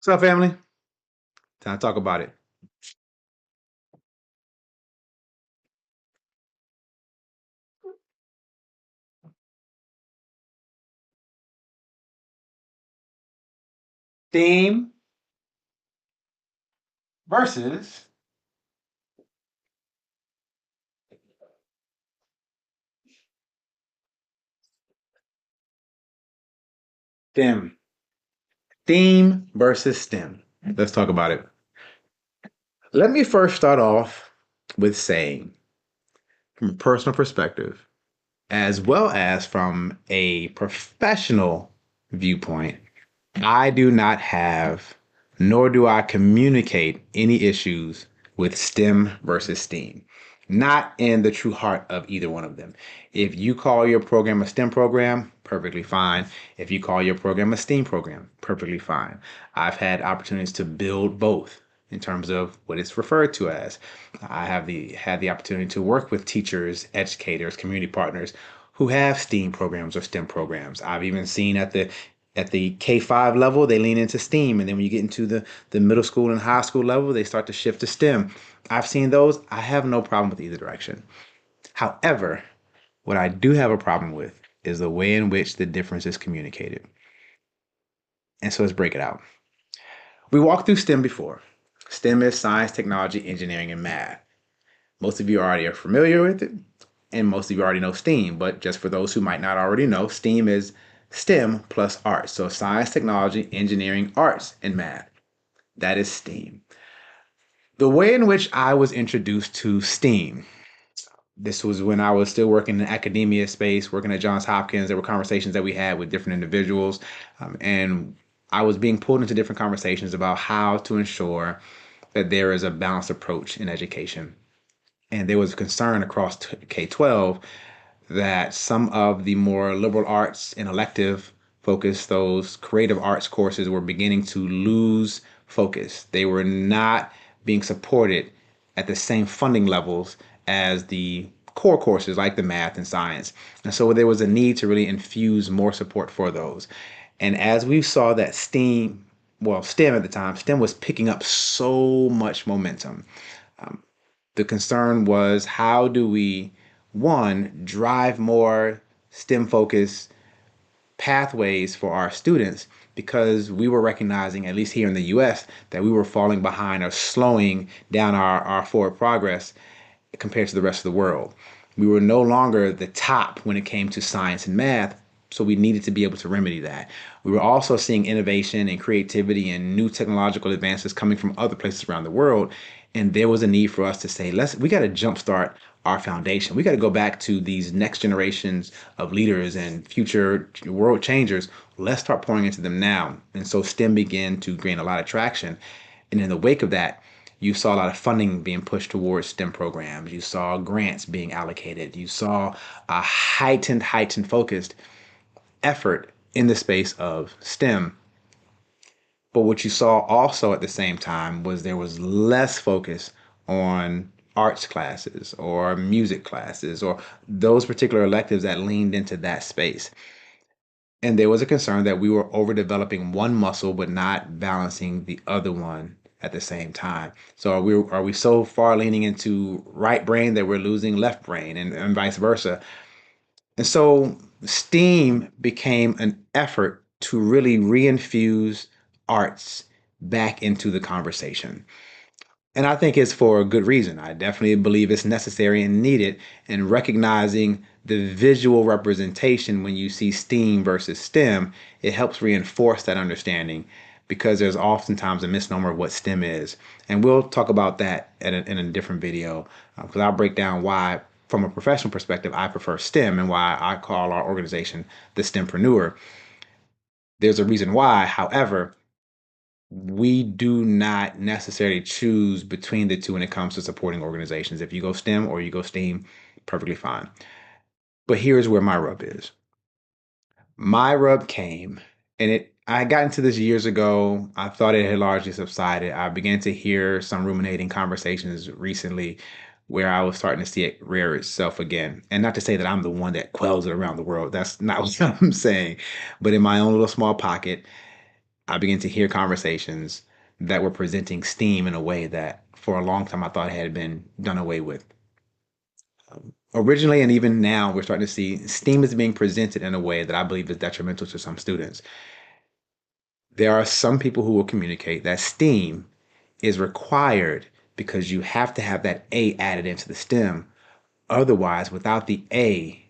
What's up, family? Time to talk about it. Theme versus STEM. Theme versus STEM. Let's talk about it. Let me first start off with saying, from a personal perspective, as well as from a professional viewpoint, I do not have, nor do I communicate any issues with STEM versus STEAM. Not in the true heart of either one of them. If you call your program a STEM program, perfectly fine. If you call your program a STEAM program, perfectly fine. I've had opportunities to build both in terms of what it's referred to as. I have had the opportunity to work with teachers, educators, community partners who have STEAM programs or STEM programs. I've even seen at the K-5 level, they lean into STEAM. And then when you get into the middle school and high school level, they start to shift to STEM. I've seen those. I have no problem with either direction. However, what I do have a problem with is the way in which the difference is communicated. And so let's break it out. We walked through STEM before. STEM is science, technology, engineering, and math. Most of you already are familiar with it, and most of you already know STEAM. But just for those who might not already know, STEAM is STEM plus arts. So science, technology, engineering, arts, and math. That is STEAM. The way in which I was introduced to STEAM, this was when I was still working in the academia space, working at Johns Hopkins. There were conversations that we had with different individuals, and I was being pulled into different conversations about how to ensure that there is a balanced approach in education. And there was a concern across K 12 that some of the more liberal arts and elective focus, those creative arts courses, were beginning to lose focus. They were not being supported at the same funding levels as the core courses like the math and science. And so there was a need to really infuse more support for those. And as we saw that STEM at the time, STEM was picking up so much momentum. The concern was, how do we, one, drive more STEM focused pathways for our students, because we were recognizing, at least here in the US, that we were falling behind or slowing down our forward progress compared to the rest of the world. We were no longer the top when it came to science and math, so we needed to be able to remedy that. We were also seeing innovation and creativity and new technological advances coming from other places around the world. And there was a need for us to say, we got to jumpstart our foundation. We got to go back to these next generations of leaders and future world changers. Let's start pouring into them now. And so STEM began to gain a lot of traction. And in the wake of that, you saw a lot of funding being pushed towards STEM programs. You saw grants being allocated. You saw a heightened focused effort in the space of STEM. But what you saw also at the same time was there was less focus on arts classes or music classes or those particular electives that leaned into that space. And there was a concern that we were overdeveloping one muscle but not balancing the other one at the same time. So are we so far leaning into right brain that we're losing left brain, and vice versa? And so STEAM became an effort to really reinfuse arts back into the conversation. And I think it's for a good reason. I definitely believe it's necessary and needed. And recognizing the visual representation when you see STEAM versus STEM, it helps reinforce that understanding, because there's oftentimes a misnomer of what STEM is. And we'll talk about that in a different video, because I'll break down why, from a professional perspective, I prefer STEM and why I call our organization the STEMpreneur. There's a reason why. However, we do not necessarily choose between the two when it comes to supporting organizations. If you go STEM or you go STEAM, perfectly fine. But here's where my rub is. My rub came, and I got into this years ago. I thought it had largely subsided. I began to hear some ruminating conversations recently where I was starting to see it rear itself again. And not to say that I'm the one that quells it around the world. That's not what I'm saying. But in my own little small pocket, I began to hear conversations that were presenting STEAM in a way that for a long time I thought had been done away with. Originally, and even now, we're starting to see STEAM is being presented in a way that I believe is detrimental to some students. There are some people who will communicate that STEAM is required because you have to have that A added into the STEM. Otherwise, without the A,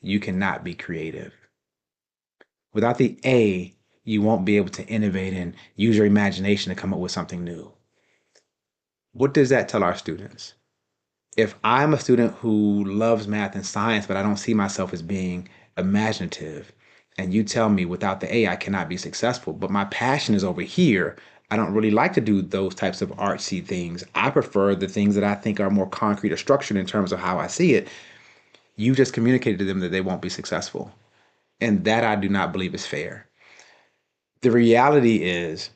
you cannot be creative. Without the A, you won't be able to innovate and use your imagination to come up with something new. What does that tell our students? If I'm a student who loves math and science, but I don't see myself as being imaginative, and you tell me without the A, I cannot be successful, but my passion is over here, I don't really like to do those types of artsy things. I prefer the things that I think are more concrete or structured in terms of how I see it. You just communicated to them that they won't be successful. And that I do not believe is fair. The reality is,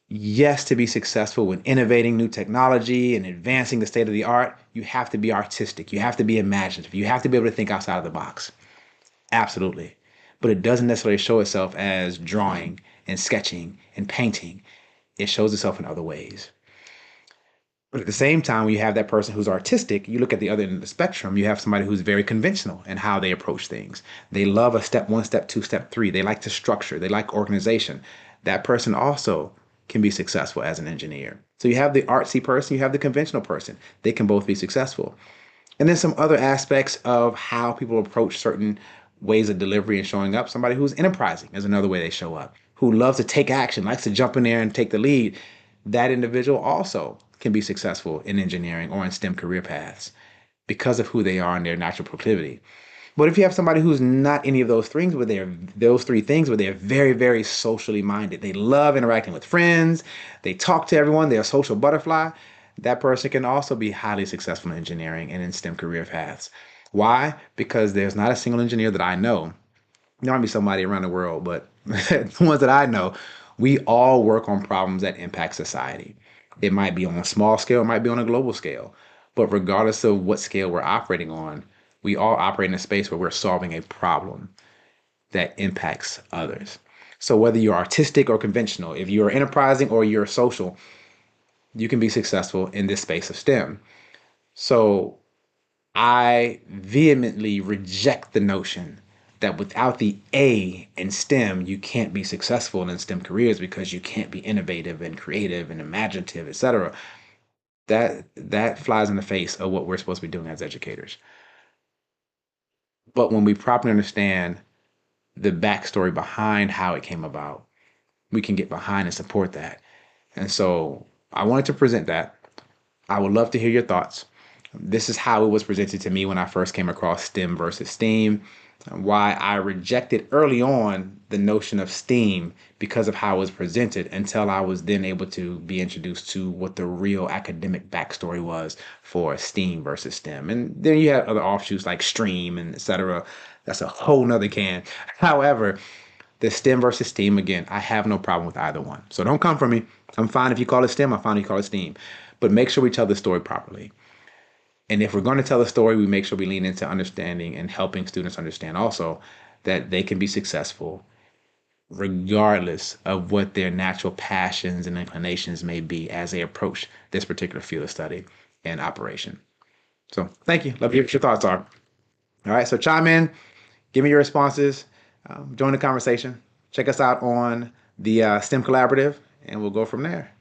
yes, to be successful with innovating new technology and advancing the state of the art, you have to be artistic. You have to be imaginative. You have to be able to think outside of the box. Absolutely. But it doesn't necessarily show itself as drawing and sketching and painting. It shows itself in other ways. But at the same time, when you have that person who's artistic, you look at the other end of the spectrum, you have somebody who's very conventional in how they approach things. They love a step one, step two, step three. They like to structure, they like organization. That person also can be successful as an engineer. So you have the artsy person, you have the conventional person. They can both be successful. And then some other aspects of how people approach certain ways of delivery and showing up. Somebody who's enterprising is another way they show up, who loves to take action, likes to jump in there and take the lead. That individual also can be successful in engineering or in STEM career paths because of who they are and their natural proclivity. But if you have somebody who's not any of those things, but they're those three things, but they're very, very socially minded, they love interacting with friends, they talk to everyone, they're a social butterfly, that person can also be highly successful in engineering and in STEM career paths. Why? Because there's not a single engineer that I know. There might be somebody around the world, but the ones that I know, we all work on problems that impact society. It might be on a small scale, it might be on a global scale. But regardless of what scale we're operating on, we all operate in a space where we're solving a problem that impacts others. So whether you're artistic or conventional, if you're enterprising or you're social, you can be successful in this space of STEM. So I vehemently reject the notion that without the A in STEM, you can't be successful in STEM careers because you can't be innovative and creative and imaginative, etc. That flies in the face of what we're supposed to be doing as educators. But when we properly understand the backstory behind how it came about, we can get behind and support that. And so I wanted to present that. I would love to hear your thoughts. This is how it was presented to me when I first came across STEM versus STEAM, why I rejected early on the notion of STEAM because of how it was presented until I was then able to be introduced to what the real academic backstory was for STEAM versus STEM. And then you have other offshoots like STREAM and etc. That's a whole nother can. However, the STEM versus STEAM, again, I have no problem with either one. So don't come for me. I'm fine if you call it STEM, I'm fine if you call it STEAM. But make sure we tell the story properly. And if we're going to tell a story, we make sure we lean into understanding and helping students understand also that they can be successful regardless of what their natural passions and inclinations may be as they approach this particular field of study and operation. So thank you. Love to hear what your thoughts are. All right, so chime in, give me your responses, join the conversation. Check us out on the STEM Collaborative, and we'll go from there.